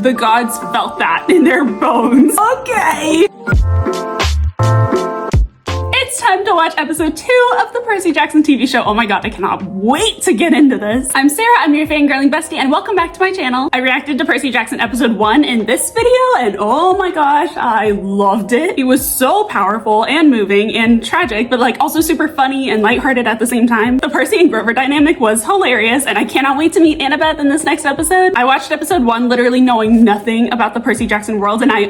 The gods felt that in their bones. Okay. It's time to watch episode 2 of the Percy Jackson TV show. Oh my god, I cannot wait to get into this. I'm Sarah, I'm your fangirling bestie, and welcome back to my channel. I reacted to Percy Jackson episode 1 in this video, and oh my gosh, I loved it. It was so powerful and moving and tragic, but like also super funny and lighthearted at the same time. The Percy and Grover dynamic was hilarious, and I cannot wait to meet Annabeth in this next episode. I watched episode 1 literally knowing nothing about the Percy Jackson world, and I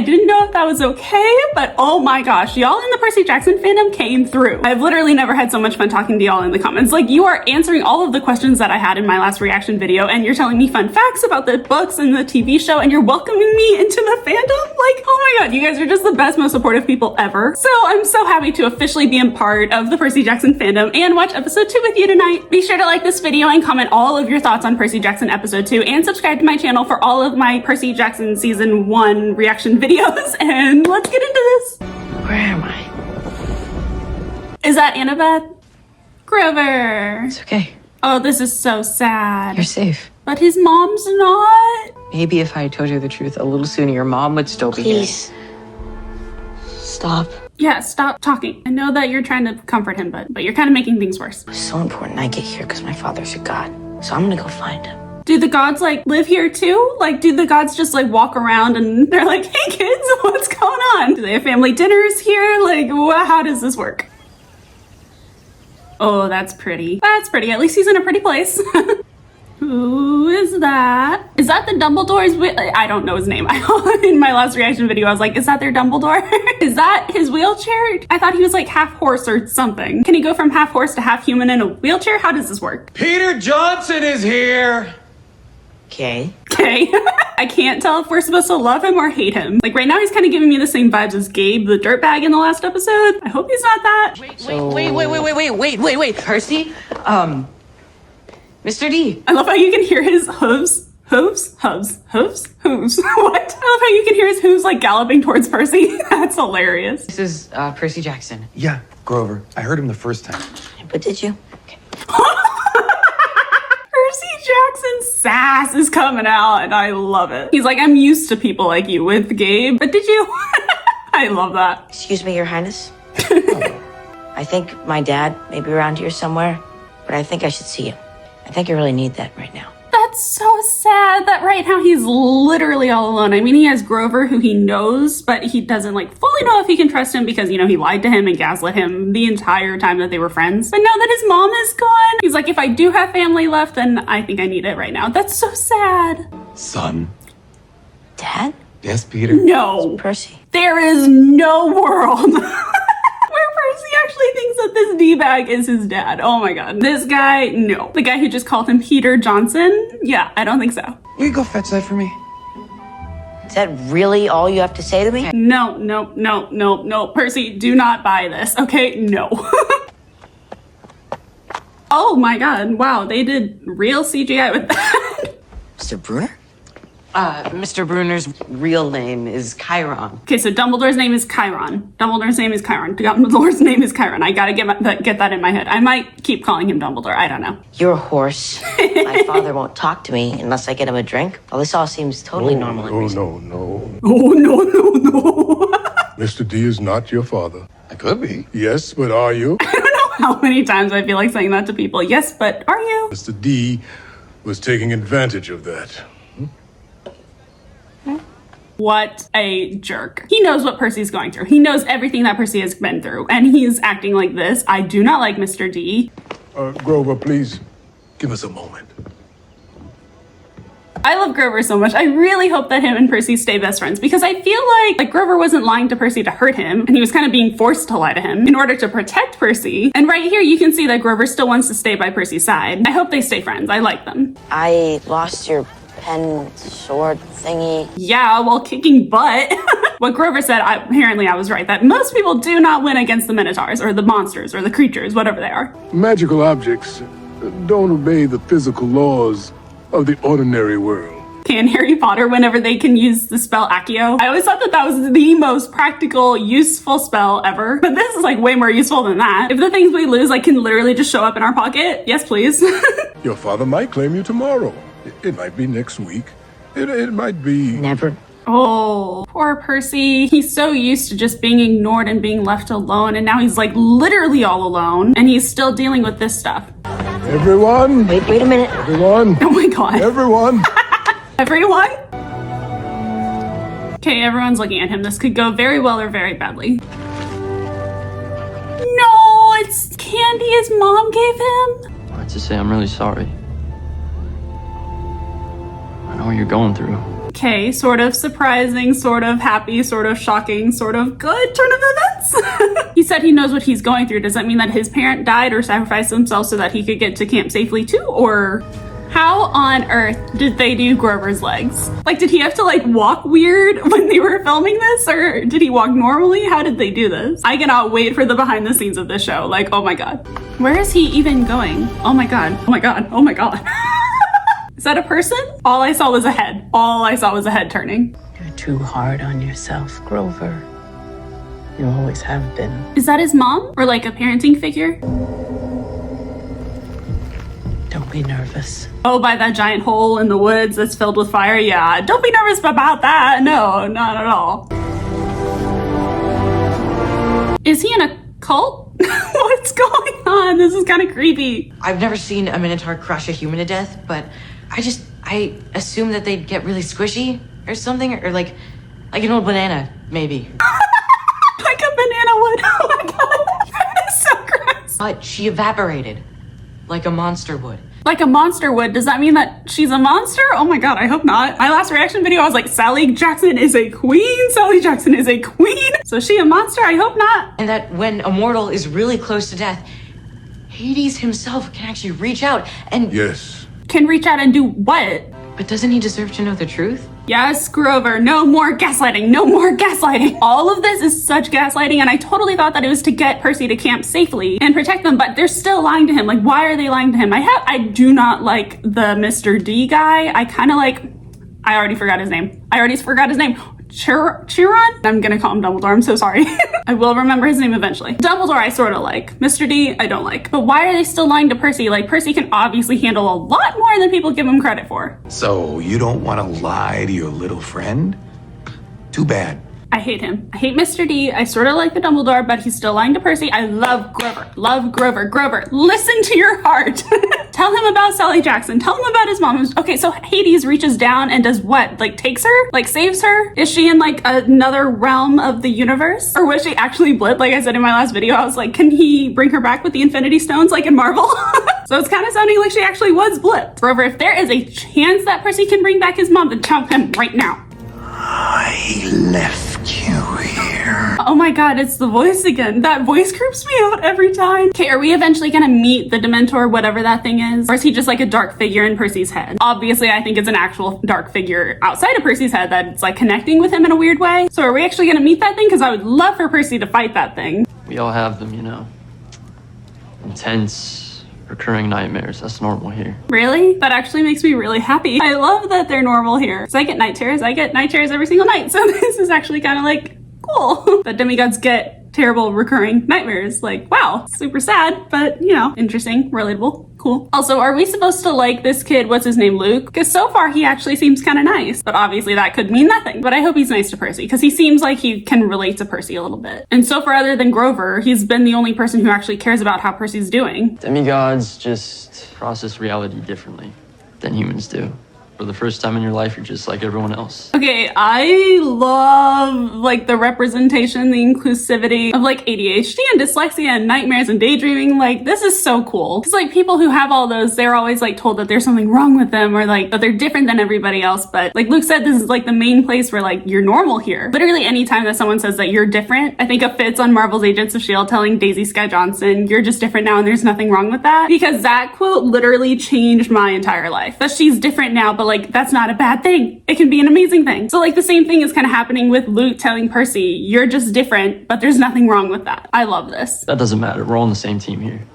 didn't know if that was okay, but oh my gosh, y'all in the Percy Jackson fandom came through. I've literally never had so much fun talking to y'all in the comments. Like, you are answering all of the questions that I had in my last reaction video, and you're telling me fun facts about the books and the TV show, and you're welcoming me into the fandom. Like, oh my god, you guys are just the best, most supportive people ever. So I'm so happy to officially be a part of the Percy Jackson fandom and watch episode 2 with you tonight. Be sure to like this video and comment all of your thoughts on Percy Jackson episode 2, and subscribe to my channel for all of my Percy Jackson season 1 reaction videos. And let's get into this. Where am I? Is that Annabeth? Grover. It's okay. Oh, this is so sad. You're safe. But his mom's not. Maybe if I had told you the truth a little sooner, your mom would still be here. Please. Stop. Yeah, stop talking. I know that you're trying to comfort him, but you're kind of making things worse. It's so important I get here because my father's a god. So I'm gonna go find him. Do the gods like live here too? Like, do the gods just like walk around and they're like, hey kids, what's going on? Do they have family dinners here? Like, how does this work? Oh, that's pretty. That's pretty. At least he's in a pretty place. Who is that? Is that the Dumbledore's? I don't know his name. In my last reaction video, I was like, is that their Dumbledore? Is that his wheelchair? I thought he was like half horse or something. Can he go from half horse to half human in a wheelchair? How does this work? Peter Johnson is here! Okay. Okay. I can't tell if we're supposed to love him or hate him. Like right now he's kind of giving me the same vibes as Gabe, the dirtbag in the last episode. I hope he's not that. Wait, Percy? Mr. D. I love how you can hear his hooves. Hooves? Hooves. Hooves? Hooves. What? I love how you can hear his hooves like galloping towards Percy. That's hilarious. This is Percy Jackson. Yeah, Grover. I heard him the first time. But did you? Percy Jackson's sass is coming out and I love it. He's like, I'm used to people like you with Gabe, but did you? I love that. Excuse me, Your Highness. I think my dad may be around here somewhere, but I think I should see him. I think I really need that right now. That's so sad that right now he's literally all alone. I mean, he has Grover who he knows, but he doesn't like fully know if he can trust him because, you know, he lied to him and gaslit him the entire time that they were friends. But now that his mom is gone, he's like, if I do have family left, then I think I need it right now. That's so sad. Son. Dad? Yes, Peter? No. Percy. There is no world where Percy actually thinks that this D-bag is his dad. Oh my god. This guy, no. The guy who just called him Peter Johnson? Yeah, I don't think so. Will you go fetch that for me? Is that really all you have to say to me? No. Percy, do not buy this, okay? No. Oh my god, wow, they did real CGI with that. Mr. Bruner? Mr. Bruner's real name is Chiron. Okay, so Dumbledore's name is Chiron. Dumbledore's name is Chiron. Dumbledore's name is Chiron. I gotta get that in my head. I might keep calling him Dumbledore. I don't know. You're a horse. My father won't talk to me unless I get him a drink. Well, this all seems totally normal and reasonable. No. Oh, no. Mr. D is not your father. I could be. Yes, but are you? I don't know how many times I feel like saying that to people. Yes, but are you? Mr. D was taking advantage of that. What a jerk. He knows what Percy's going through. He knows everything that Percy has been through, and he's acting like this. I do not like Mr. D. Grover, please give us a moment. I love Grover so much. I really hope that him and Percy stay best friends because I feel like Grover wasn't lying to Percy to hurt him, and he was kind of being forced to lie to him in order to protect Percy. And right here, you can see that Grover still wants to stay by Percy's side. I hope they stay friends. I like them. I lost your pen sword thingy. Yeah, while kicking butt. What Grover said, apparently I was right, that most people do not win against the Minotaurs or the monsters or the creatures, whatever they are. Magical objects don't obey the physical laws of the ordinary world. Can Harry Potter whenever they can use the spell Accio? I always thought that that was the most practical, useful spell ever. But this is like way more useful than that. If the things we lose like can literally just show up in our pocket, yes please. Your father might claim you tomorrow. It might be next week. It might be. Never. Oh, poor Percy. He's so used to just being ignored and being left alone, and now he's like literally all alone, and he's still dealing with this stuff. Everyone! Wait a minute. Everyone! Oh my god. Everyone! Everyone? Okay, everyone's looking at him. This could go very well or very badly. No, it's candy his mom gave him. I have to say I'm really sorry. I know what you're going through. Okay, sort of surprising, sort of happy, sort of shocking, sort of good turn of events. He said he knows what he's going through. Does that mean that his parent died or sacrificed himself so that he could get to camp safely too? Or how on earth did they do Grover's legs? Like, did he have to like walk weird when they were filming this, or did he walk normally? How did they do this? I cannot wait for the behind the scenes of this show. Like, oh my god. Where is he even going? Oh my god. Oh my god. Oh my god. Is that a person? All I saw was a head. All I saw was a head turning. You're too hard on yourself, Grover. You always have been. Is that his mom? Or like a parenting figure? Don't be nervous. Oh, by that giant hole in the woods that's filled with fire? Yeah, don't be nervous about that. No, not at all. Is he in a cult? What's going on? This is kind of creepy. I've never seen a minotaur crush a human to death, but I assume that they'd get really squishy or something, or like an old banana, maybe. Like a banana would. Oh my god. That is so gross. But she evaporated, like a monster would. Like a monster would. Does that mean that she's a monster? Oh my god, I hope not. My last reaction video, I was like, Sally Jackson is a queen. Sally Jackson is a queen. So is she a monster? I hope not. And that when a mortal is really close to death, Hades himself can actually reach out and... Yes. Can reach out and do what? But doesn't he deserve to know the truth? Yes, Grover, no more gaslighting, no more gaslighting. All of this is such gaslighting, and I totally thought that it was to get Percy to camp safely and protect them, but they're still lying to him. Like, why are they lying to him? I do not like the Mr. D guy. I already forgot his name. Chiron? I'm gonna call him Dumbledore, I'm so sorry. I will remember his name eventually. Dumbledore I sort of like. Mr. D, I don't like. But why are they still lying to Percy? Like, Percy can obviously handle a lot more than people give him credit for. So you don't want to lie to your little friend? Too bad. I hate him. I hate Mr. D. I sort of like the Dumbledore, but he's still lying to Percy. I love Grover. Love Grover. Grover, listen to your heart. Tell him about Sally Jackson. Tell him about his mom. Okay, so Hades reaches down and does what? Like, takes her? Like, saves her? Is she in, like, another realm of the universe? Or was she actually Blip? Like I said in my last video, I was like, can he bring her back with the Infinity Stones, like in Marvel? So it's kind of sounding like she actually was Blip. Grover, if there is a chance that Percy can bring back his mom, then tell him right now. I left you here. Oh my god, it's the voice again. That voice creeps me out every time. Okay, are we eventually gonna meet the Dementor, whatever that thing is? Or is he just like a dark figure in Percy's head? Obviously, I think it's an actual dark figure outside of Percy's head that's like connecting with him in a weird way. So are we actually gonna meet that thing? Because I would love for Percy to fight that thing. We all have them, you know. Intense, recurring nightmares. That's normal here. Really? That actually makes me really happy. I love that they're normal here. So I get night terrors. I get night terrors every single night. So this is actually kind of like cool. That demigods get terrible recurring nightmares. Like, wow, super sad, but you know, interesting, relatable, cool. Also, are we supposed to like this kid, what's his name, Luke? Because so far he actually seems kind of nice, but obviously that could mean nothing. But I hope he's nice to Percy because he seems like he can relate to Percy a little bit. And so far, other than Grover, he's been the only person who actually cares about how Percy's doing. Demigods just process reality differently than humans do. For the first time in your life, you're just like everyone else. Okay, I love like the representation, the inclusivity of like ADHD and dyslexia and nightmares and daydreaming. Like, this is so cool. It's like people who have all those, they're always like told that there's something wrong with them or like that they're different than everybody else. But like Luke said, this is like the main place where like you're normal here. Literally anytime that someone says that you're different, I think it fits on Marvel's Agents of S.H.I.E.L.D. telling Daisy Skye Johnson, you're just different now and there's nothing wrong with that. Because that quote literally changed my entire life. That she's different now, but like that's not a bad thing. It can be an amazing thing. So like the same thing is kind of happening with Luke telling Percy, you're just different, but there's nothing wrong with that. I love this. That doesn't matter. We're all on the same team here.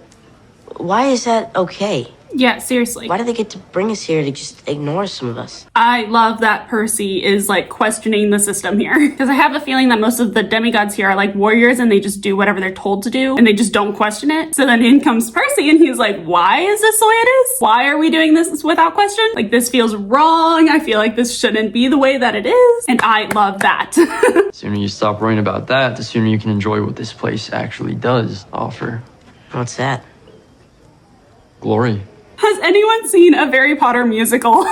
Why is that okay? Yeah, seriously. Why do they get to bring us here to just ignore some of us? I love that Percy is like questioning the system here because I have a feeling that most of the demigods here are like warriors and they just do whatever they're told to do and they just don't question it. So then in comes Percy and he's like, why is this the way it is? Why are we doing this without question? Like, this feels wrong. I feel like this shouldn't be the way that it is. And I love that. The sooner you stop worrying about that, the sooner you can enjoy what this place actually does offer. What's that? Glory. Has anyone seen a Harry Potter musical?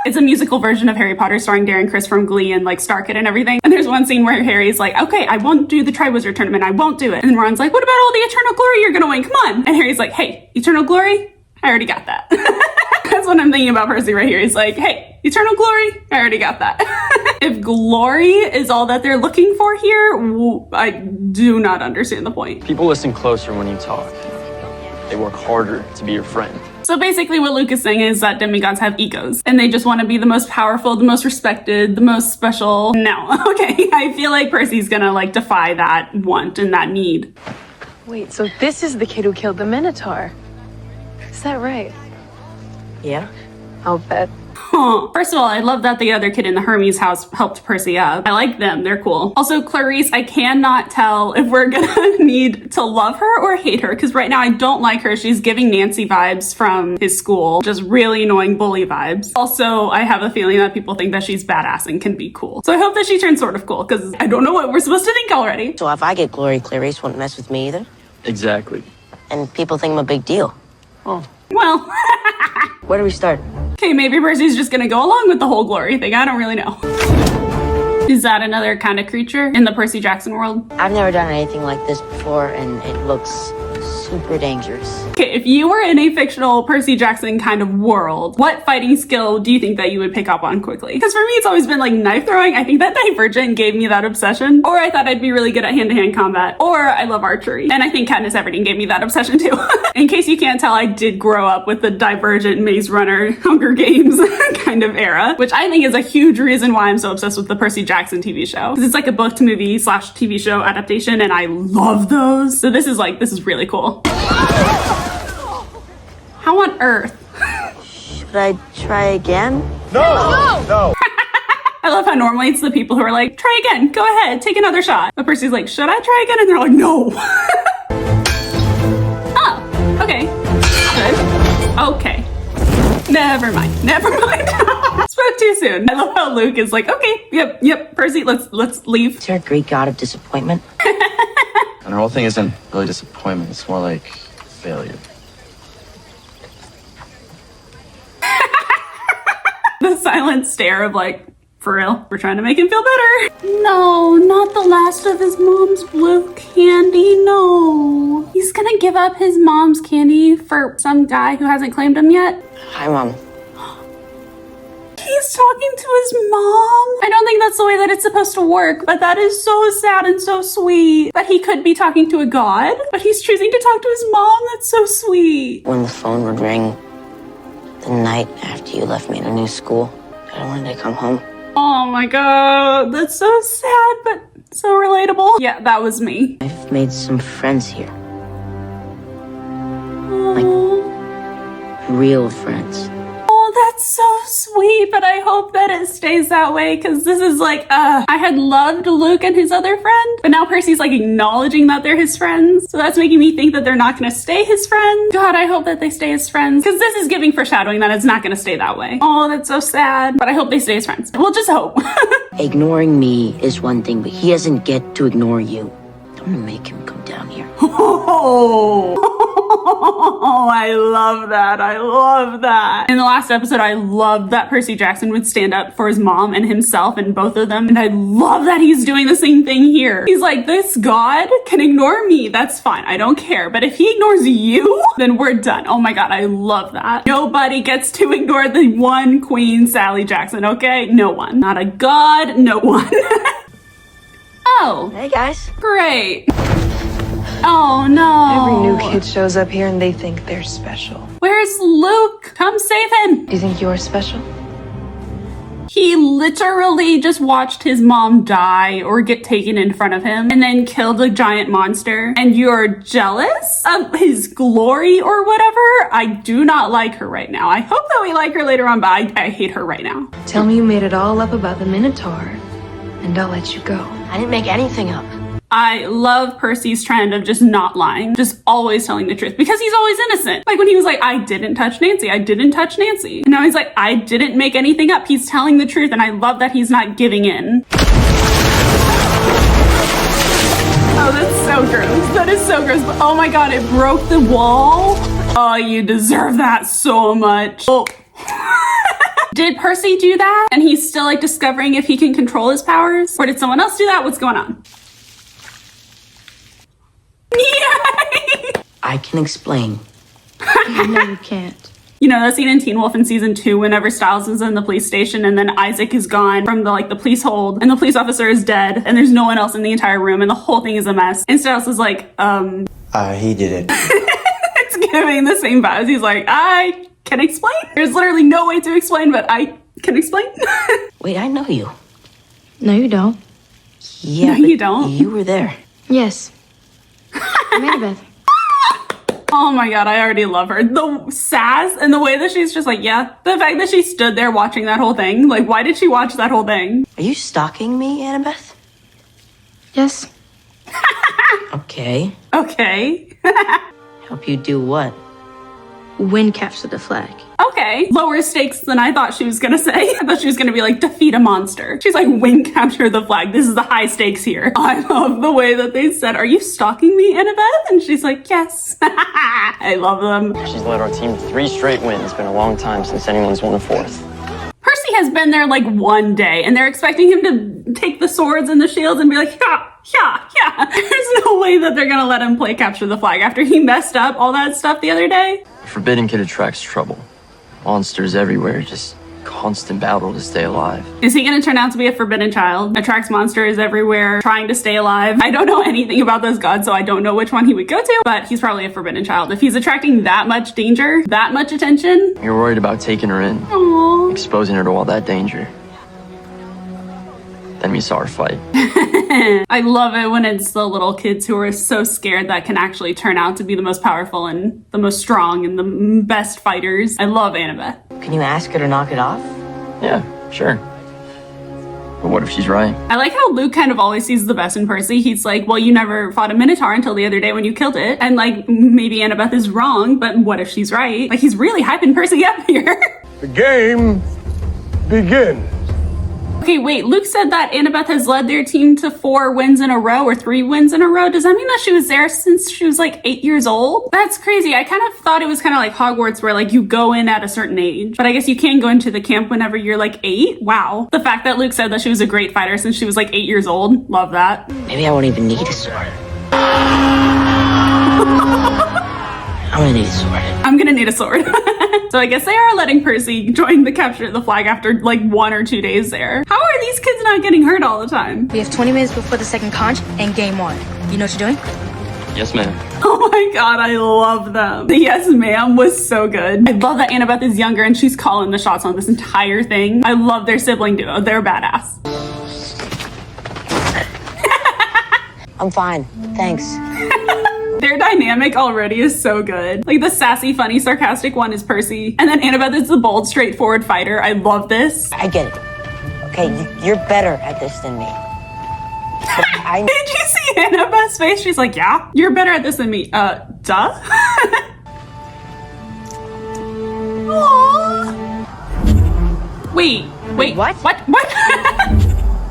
It's a musical version of Harry Potter starring Darren Criss from Glee and like Starkid and everything. And there's one scene where Harry's like, okay, I won't do the Triwizard Tournament. I won't do it. And Ron's like, what about all the Eternal Glory you're gonna win? Come on. And Harry's like, hey, Eternal Glory? I already got that. That's what I'm thinking about Percy right here. He's like, hey, Eternal Glory? I already got that. If glory is all that they're looking for here, I do not understand the point. People listen closer when you talk. They work harder to be your friend. So basically what Luke is saying is that demigods have egos and they just want to be the most powerful, the most respected, the most special. No, okay. I feel like Percy's gonna like defy that want and that need. Wait, so this is the kid who killed the Minotaur? Is that right? Yeah? I'll bet. Huh. First of all, I love that the other kid in the Hermes house helped Percy up. I like them. They're cool. Also, Clarisse, I cannot tell if we're gonna need to love her or hate her, because right now I don't like her. She's giving Nancy vibes from his school. Just really annoying bully vibes. Also, I have a feeling that people think that she's badass and can be cool. So I hope that she turns sort of cool, because I don't know what we're supposed to think already. So if I get glory, Clarisse won't mess with me either? Exactly. And people think I'm a big deal. Oh. Well, Where do we start? okay, maybe Percy's just gonna go along with the whole glory thing. I don't really know. Is that another kind of creature in the Percy Jackson world? I've never done anything like this before, and it looks super dangerous. Okay, if you were in a fictional Percy Jackson kind of world, what fighting skill do you think that you would pick up on quickly? Because for me, it's always been like knife throwing. I think that Divergent gave me that obsession. Or I thought I'd be really good at hand-to-hand combat. Or I love archery. And I think Katniss Everdeen gave me that obsession too. In case you can't tell, I did grow up with the Divergent, Maze Runner, Hunger Games kind of era, which I think is a huge reason why I'm so obsessed with the Percy Jackson TV show. Because it's like a book to movie / TV show adaptation, and I love those. So this is really cool. How on earth? Should I try again? I love how normally it's the people who are like, try again, go ahead, take another shot. But Percy's like, should I try again? And they're like, no. Oh, okay. Good. Okay. Never mind. Spoke too soon. I love how Luke is like, okay, yep, Percy, let's leave. Is there a Greek god of disappointment? And our whole thing isn't really disappointment, it's more like failure. The silent stare of like, for real, we're trying to make him feel better. No, not the last of his mom's blue candy, no. He's gonna give up his mom's candy for some guy who hasn't claimed him yet. Hi, Mom. He's talking to his mom. I don't think that's the way that it's supposed to work, but that is so sad and so sweet that he could be talking to a god, but he's choosing to talk to his mom. That's so sweet. When the phone would ring the night after you left me in a new school, I wanted to come home. Oh my god, that's so sad, but so relatable. Yeah, that was me. I've made some friends here. Aww. Real friends. Oh, that's so sweet, but I hope that it stays that way, because this is like, I had loved Luke and his other friend, but now Percy's like acknowledging that they're his friends, so that's making me think that they're not gonna stay his friends. God, I hope that they stay his friends, because this is giving foreshadowing that it's not gonna stay that way. Oh, that's so sad, but I hope they stay his friends. We'll just hope. Ignoring me is one thing, but he doesn't get to ignore you. Don't want to make him come down here. Oh, I love that. I love that. In the last episode, I loved that Percy Jackson would stand up for his mom and himself and both of them. And I love that he's doing the same thing here. He's like, this god can ignore me. That's fine. I don't care. But if he ignores you, then we're done. Oh my God. I love that. Nobody gets to ignore the one queen, Sally Jackson. Okay? No one. Not a god. No one. Oh. Hey, guys. Great. Oh no. Every new kid shows up here and they think they're special. Where's Luke? Come save him. Do you think you're special? He literally just watched his mom die or get taken in front of him and then killed a giant monster. And you're jealous of his glory or whatever? I do not like her right now. I hope that we like her later on, but I hate her right now. Tell me you made it all up about the Minotaur, and I'll let you go. I didn't make anything up. I love Percy's trend of just not lying, just always telling the truth because he's always innocent. Like when he was like, I didn't touch Nancy, I didn't touch Nancy. And now he's like, I didn't make anything up. He's telling the truth and I love that he's not giving in. Oh, that's so gross. That is so gross. But oh my God, it broke the wall. Oh, you deserve that so much. Oh. Did Percy do that? And he's still like discovering if he can control his powers? Or did someone else do that? What's going on? Yay! I can explain. No, you can't. You know that scene in Teen Wolf in season 2 whenever Styles is in the police station and then Isaac is gone from the police hold and the police officer is dead and there's no one else in the entire room and the whole thing is a mess. And Styles is like, He did it. It's giving the same vibes. He's like, I can explain. There's literally no way to explain, but I can explain. Wait, I know you. No, you don't. Yeah, No, but you don't. You were there. Yes. I'm Annabeth. Oh my God, I already love her. The sass and the way that she's just like, yeah. The fact that she stood there watching that whole thing. Like, why did she watch that whole thing? Are you stalking me, Annabeth? Yes. Okay. Okay. Help you do what? Win capture the flag. Okay. Lower stakes than I thought she was gonna say. I thought she was gonna be like, defeat a monster. She's like, win capture the flag. This is the high stakes here. I love the way that they said, are you stalking me, Annabeth? And she's like, yes. I love them. She's led our team to 3 straight wins. It's been a long time since anyone's won a 4th. Percy has been there like one day and they're expecting him to take the swords and the shields and be like, yeah. There's no way that they're gonna let him play capture the flag after he messed up all that stuff the other day. A forbidden kid attracts trouble. Monsters everywhere, just constant battle to stay alive. Is he gonna turn out to be a forbidden child? Attracts monsters everywhere, trying to stay alive. I don't know anything about those gods, so I don't know which one he would go to, but he's probably a forbidden child. If he's attracting that much danger, that much attention. You're worried about taking her in, Aww. exposing her to all that danger. Then we saw her fight. I love it when it's the little kids who are so scared that can actually turn out to be the most powerful and the most strong and the best fighters. I love Annabeth. Can you ask her to knock it off? Yeah, sure. But what if she's right? I like how Luke kind of always sees the best in Percy. He's like, well, you never fought a Minotaur until the other day when you killed it. And like, maybe Annabeth is wrong, but what if she's right? Like, he's really hyping Percy up here. The game begins. Okay, wait, Luke said that Annabeth has led their team to 4 wins in a row or 3 wins in a row. Does that mean that she was there since she was like 8 years old? That's crazy. I kind of thought it was kind of like Hogwarts where like you go in at a certain age, but I guess you can go into the camp whenever you're like 8. Wow. The fact that Luke said that she was a great fighter since she was like 8 years old. Love that. Maybe I won't even need a sword. I'm gonna need a sword. I'm gonna need a sword. So I guess they are letting Percy join the capture of the flag after like 1 or 2 days there. How are these kids not getting hurt all the time? We have 20 minutes before the second conch and game on. You know what you're doing? Yes, ma'am. Oh my God, I love them. The yes ma'am was so good. I love that Annabeth is younger and she's calling the shots on this entire thing. I love their sibling duo. They're badass. I'm fine. Thanks. Their dynamic already is so good. Like the sassy, funny, sarcastic one is Percy. And then Annabeth is the bold, straightforward fighter. I love this. I get it. Okay, you're better at this than me. But Did you see Annabeth's face? She's like, yeah, you're better at this than me. Duh? Aww. Wait. What?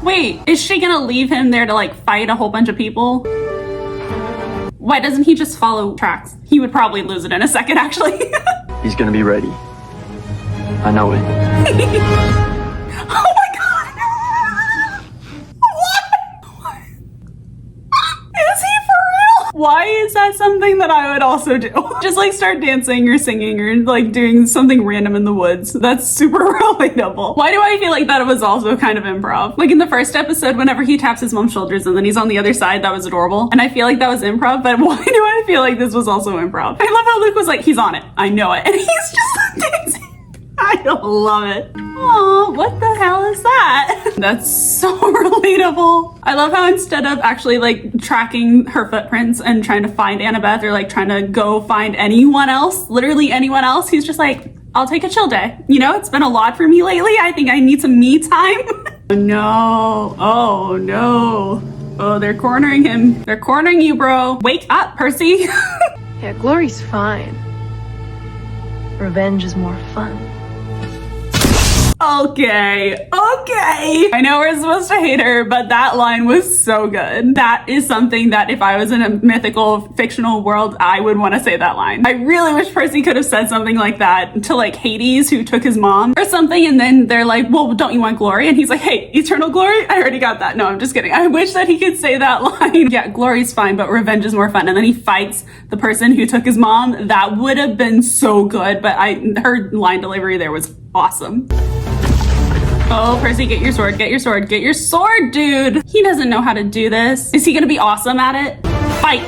Wait, is she gonna leave him there to like fight a whole bunch of people? Why doesn't he just follow tracks? He would probably lose it in a second, actually. He's gonna be ready. I know it. Oh my God! What? Is he for real? Why is that something that I would also do? Just like start dancing or singing or like doing something random in the woods. That's super relatable. Why do I feel like that was also kind of improv? Like in the first episode, whenever he taps his mom's shoulders and then he's on the other side, that was adorable. And I feel like that was improv, but why do I feel like this was also improv? I love how Luke was like, he's on it. I know it. And he's just dancing. I love it. Oh, what the hell is that? That's so relatable. I love how instead of actually like tracking her footprints and trying to find Annabeth or like trying to go find anyone else, literally anyone else, he's just like, I'll take a chill day. You know, it's been a lot for me lately. I think I need some me time. No. Oh no. Oh, they're cornering him. They're cornering you, bro. Wake up, Percy. Yeah, glory's fine. Revenge is more fun. Okay. I know we're supposed to hate her, but that line was so good. That is something that if I was in a mythical, fictional world, I would want to say that line. I really wish Percy could have said something like that to like Hades, who took his mom or something. And then they're like, well, don't you want glory? And he's like, hey, eternal glory? I already got that. No, I'm just kidding. I wish that he could say that line. Yeah, glory's fine, but revenge is more fun. And then he fights the person who took his mom. That would have been so good. But her line delivery there was awesome. Oh, Percy, get your sword, get your sword, get your sword, dude. He doesn't know how to do this. Is he gonna be awesome at it? Fight.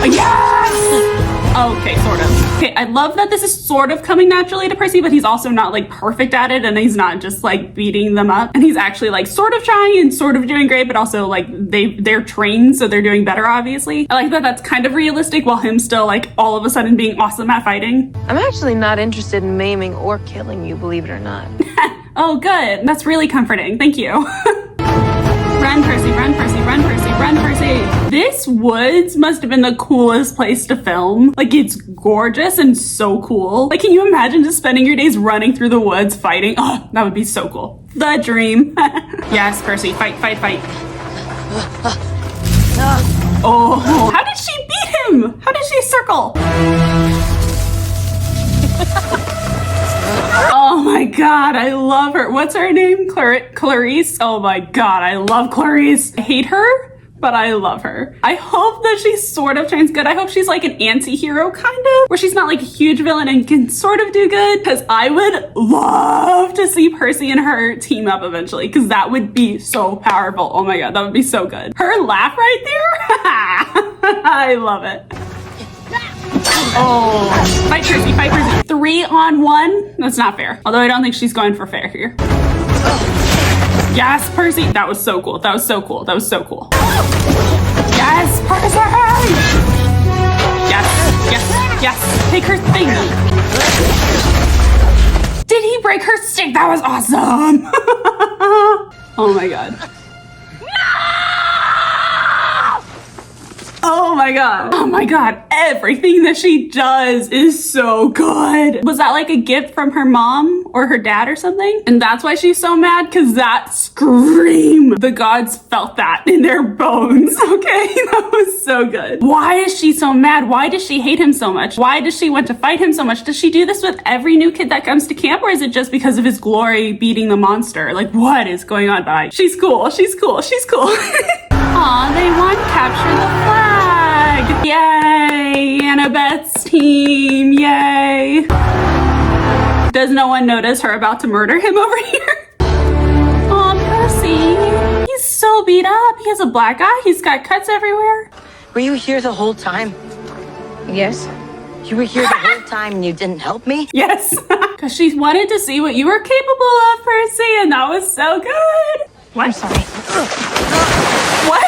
Yes! Okay, sort of. Okay, I love that this is sort of coming naturally to Percy, but he's also not like perfect at it, and he's not just like beating them up. And he's actually like sort of trying and sort of doing great, but also like they're trained, so they're doing better, obviously. I like that that's kind of realistic while him still like all of a sudden being awesome at fighting. I'm actually not interested in maiming or killing you, believe it or not. Oh, good. That's really comforting. Thank you. Run, Percy, run, Percy, run, Percy, run, Percy. This woods must have been the coolest place to film. Like, it's gorgeous and so cool. Like, can you imagine just spending your days running through the woods fighting? Oh, that would be so cool. The dream. Yes, Percy, fight. Oh, how did she beat him? How did she circle? Oh my god, I love her. What's her name? Clarisse? Oh my god, I love Clarisse. I hate her, but I love her. I hope that she sort of turns good. I hope she's like an anti-hero kind of, where she's not like a huge villain and can sort of do good, because I would love to see Percy and her team up eventually, because that would be so powerful. Oh my god, that would be so good. Her laugh right there? I love it. Oh, fight Percy, fight Percy. 3-on-1? That's not fair. Although I don't think she's going for fair here. Yes, Percy. That was so cool. That was so cool. That was so cool. Yes, Percy! Yes. Take her thingy. Did he break her stick? That was awesome. Oh my god. Oh my god, everything that she does is so good. Was that like a gift from her mom or her dad or something? And that's why she's so mad? Because that scream, the gods felt that in their bones, okay? That was so good. Why is she so mad? Why does she hate him so much? Why does she want to fight him so much? Does she do this with every new kid that comes to camp, or is it just because of his glory beating the monster? Like, what is going on? But she's cool. Aw, they won. Capture the flag. Yay, Annabeth's team. Yay. Does no one notice her about to murder him over here? Aw, Percy. He's so beat up. He has a black eye. He's got cuts everywhere. Were you here the whole time? Yes? You were here the whole time and you didn't help me? Yes. Because she wanted to see what you were capable of, Percy, and that was so good. What? I'm sorry. What?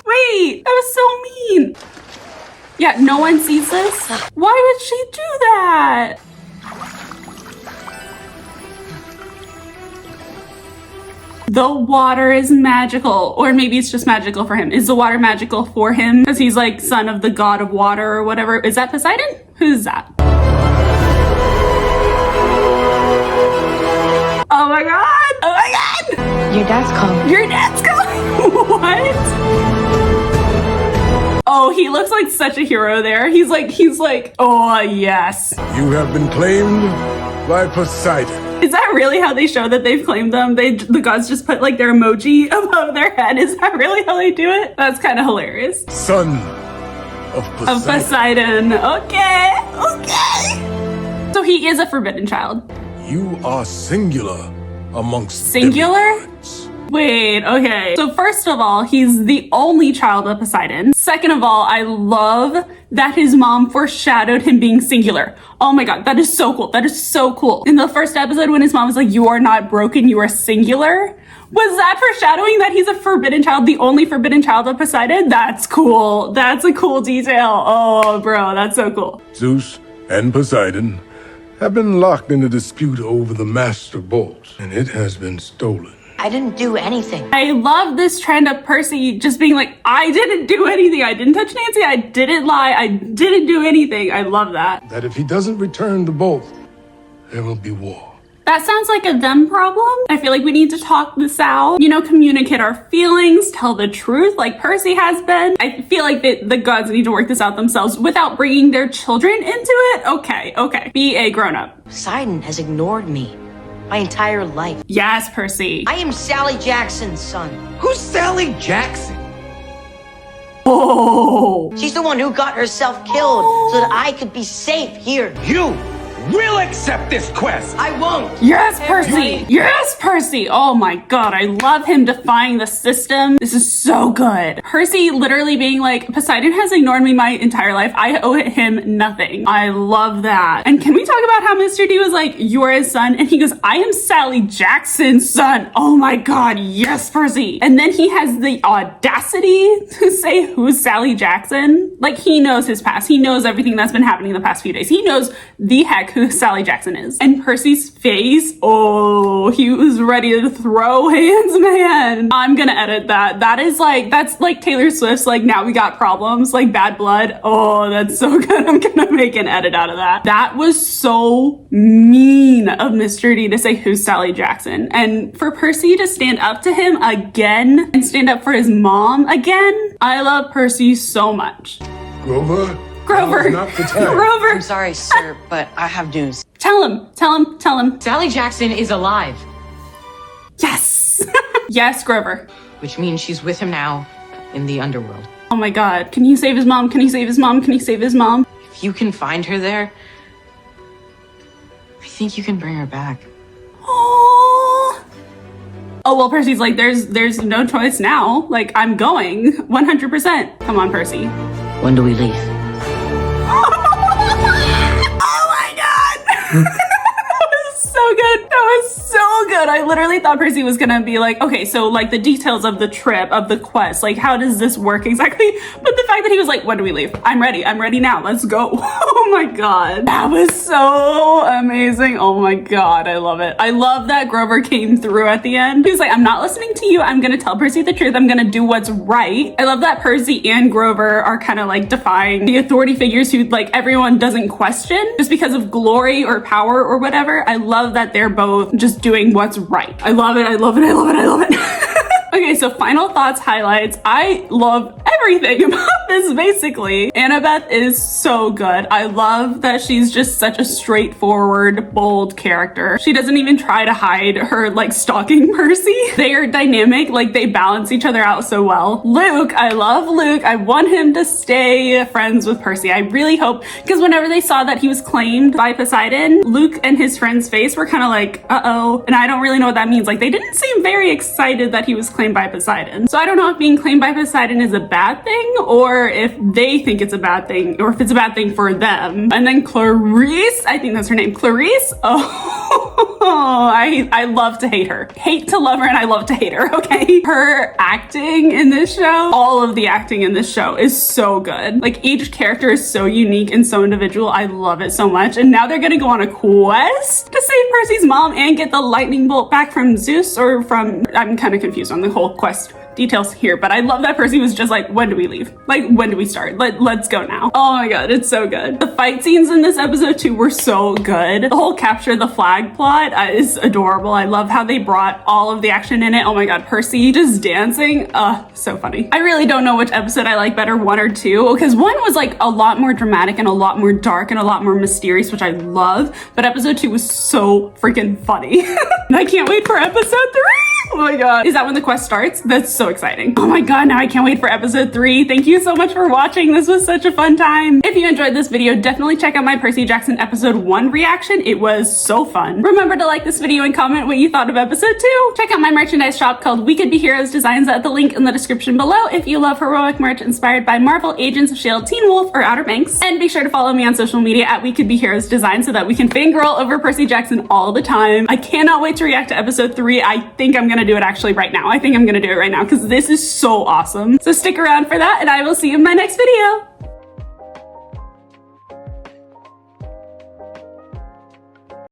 Wait, that was so mean. Yeah, no one sees this? Why would she do that? The water is magical. Or maybe it's just magical for him. Is the water magical for him? Because he's like son of the god of water or whatever. Is that Poseidon? Who's that? Oh my god! Oh my god! Your dad's calling. Your dad's calling? What? Oh, he looks like such a hero there. He's like, oh yes. You have been claimed by Poseidon. Is that really how they show that they've claimed them? The gods just put like their emoji above their head. Is that really how they do it? That's kind of hilarious. Son of Poseidon. Of Poseidon. Okay. So he is a forbidden child. You are singular amongst Singular? demigods. Wait, okay. So first of all, he's the only child of Poseidon. Second of all, I love that his mom foreshadowed him being singular. Oh my god, that is so cool. That is so cool. In the first episode when his mom was like, you are not broken, you are singular. Was that foreshadowing that he's a forbidden child, the only forbidden child of Poseidon? That's cool. That's a cool detail. Oh, bro, that's so cool. Zeus and Poseidon have been locked in a dispute over the Master Bolt, and it has been stolen. I didn't do anything. I love this trend of Percy just being like, I didn't do anything. I didn't touch Nancy. I didn't lie. I didn't do anything. I love that. That if he doesn't return the bolt, there will be war. That sounds like a them problem. I feel like we need to talk this out, you know, communicate our feelings, tell the truth like Percy has been. I feel like the gods need to work this out themselves without bringing their children into it. Okay. Be a grown-up. Poseidon has ignored me my entire life. Yes, Percy. I am Sally Jackson's son. Who's Sally Jackson? Oh. She's the one who got herself killed so that I could be safe here. You will accept this quest. I won't. Yes, Percy. Yes, Percy. Oh my god, I love him defying the system. This is so good. Percy literally being like, Poseidon has ignored me my entire life. I owe him nothing. I love that. And can we talk about how Mr. D was like, you are his son? And he goes, I am Sally Jackson's son. Oh my god, yes, Percy. And then he has the audacity to say, who's Sally Jackson? Like, he knows his past. He knows everything that's been happening the past few days. He knows the heck who Sally Jackson is. And Percy's face, oh, he was ready to throw hands, man. I'm gonna edit that. That's like Taylor Swift's like, now we got problems, like Bad Blood. Oh, that's so good. I'm gonna make an edit out of that. That was so mean of Mr. D to say who's Sally Jackson. And for Percy to stand up to him again and stand up for his mom again, I love Percy so much. Grover? Grover. Now's not the time. Grover. I'm sorry, sir, but I have news. Tell him. Sally Jackson is alive, Yes. Yes, Grover. which means she's with him now in the underworld. Oh my god. Can you save his mom? Can you save his mom? Can you save his mom? If you can find her there, I think you can bring her back. Oh. Oh, well, Percy's like, there's no choice now. Like, I'm going 100%. Come on, Percy. When do we leave? Oh my god! That was so good. That was so good. I literally thought Percy was gonna be like, okay, so like the details of the trip, of the quest, like how does this work exactly? But the fact that he was like, when do we leave? I'm ready now, let's go. Oh my god. That was so amazing. Oh my god, I love it. I love that Grover came through at the end. He was like, I'm not listening to you. I'm gonna tell Percy the truth. I'm gonna do what's right. I love that Percy and Grover are kind of like defying the authority figures who like everyone doesn't question just because of glory or power or whatever. I love that they're both just doing what's right. I love it. Okay, so final thoughts, highlights. I love everything about this, basically. Annabeth is so good. I love that she's just such a straightforward, bold character. She doesn't even try to hide her, like, stalking Percy. They are dynamic, like, they balance each other out so well. Luke, I love Luke. I want him to stay friends with Percy. I really hope, because whenever they saw that he was claimed by Poseidon, Luke and his friend's face were kind of like, uh-oh. And I don't really know what that means. Like, they didn't seem very excited that he was claimed by Poseidon. So I don't know if being claimed by Poseidon is a bad thing or if they think it's a bad thing or if it's a bad thing for them. And then Clarisse, I think that's her name, Clarisse. Oh, I love to hate her. Hate to love her and I love to hate her, okay? Her acting in this show, all of the acting in this show is so good. Like each character is so unique and so individual. I love it so much. And now they're gonna go on a quest to save Percy's mom and get the lightning bolt back from Zeus or from, I'm kind of confused on the whole quest details here, but I love that Percy was just like, when do we leave? Like, when do we start? Let's go now. Oh my god, it's so good. The fight scenes in this episode too were so good. The whole capture the flag plot is adorable. I love how they brought all of the action in it. Oh my god, Percy just dancing. So funny. I really don't know which episode I like better, 1 or 2, because 1 was like a lot more dramatic and a lot more dark and a lot more mysterious, which I love, but episode 2 was so freaking funny. And I can't wait for episode 3. Oh my god. Is that when the quest starts? That's so exciting. Oh my god, now I can't wait for episode 3. Thank you so much for watching. This was such a fun time. If you enjoyed this video, definitely check out my Percy Jackson episode 1 reaction. It was so fun. Remember to like this video and comment what you thought of episode 2. Check out my merchandise shop called We Could Be Heroes Designs at the link in the description below if you love heroic merch inspired by Marvel, Agents of S.H.I.E.L.D., Teen Wolf, or Outer Banks. And be sure to follow me on social media at We Could Be Heroes Design so that we can fangirl over Percy Jackson all the time. I cannot wait to react to episode 3. I think I'm gonna do it actually right now. I think I'm gonna do it right now because this is so awesome. So stick around for that and I will see you in my next video.